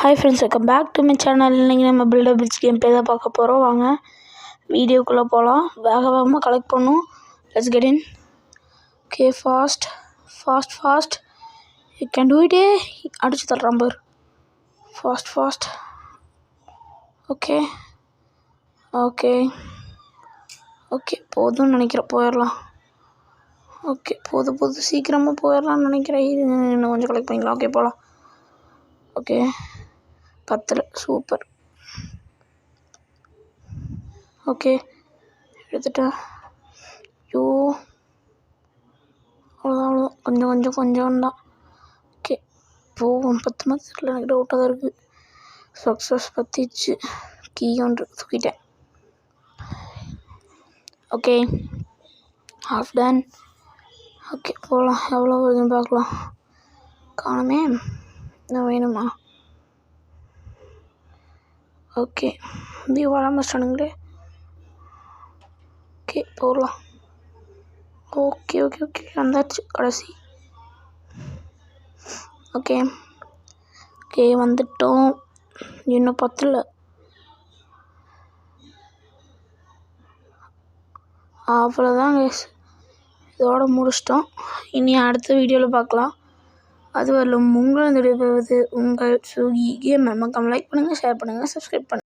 Hi friends, welcome back to my channel. இன்றைக்கி நம்ம filter bridge game play தான் பார்க்க போகிறோம். வாங்க வீடியோக்குள்ளே போகலாம். வேகமாக கலெக்ட் பண்ணும். Let's get in. Okay, fast you can do it. அடிச்சு தர்றான் பார். ஃபாஸ்ட் ஓகே போதும்னு நினைக்கிறேன். போயிடலாம். ஓகே, போதும் சீக்கிரமாக போயிடலாம்னு நினைக்கிறேன். இன்னும் கொஞ்சம் கலெக்ட் பண்ணிக்கலாம். ஓகே, போகலாம். Okay, 10 super. ஓகே, எடுத்துட்டேன். ஐயோ, அவ்வளோதான். கொஞ்சம் தான். ஓகே, போகும். 10 மாதத்தில் எனக்கு டவுட்டாக தான் இருக்குது. சக்ஸஸ் பற்றிச்சு. கீ ஒன்று தூக்கிட்டேன். Okay, half done. ஓகே, போகலாம். எவ்வளோ வருதுன்னு பார்க்கலாம். காணுமே, இன்னும் வேணுமா? ஓகே, இது வராமட்டானுங்களே. ஓகே, போகலாம். ஓகே வந்தாச்சு கடைசி. ஓகே வந்துட்டோம். இன்னும் 10 அவ்வளோதான் கைஸ். இதோட முடிச்சிட்டோம். இனி அடுத்த வீடியோவில் பார்க்கலாம். அது வரலும் உங்களுடைய உங்கள் சுகி கேம். மறக்காம லைக் பண்ணுங்கள், ஷேர் பண்ணுங்கள், சப்ஸ்கிரைப் பண்ணுங்கள்.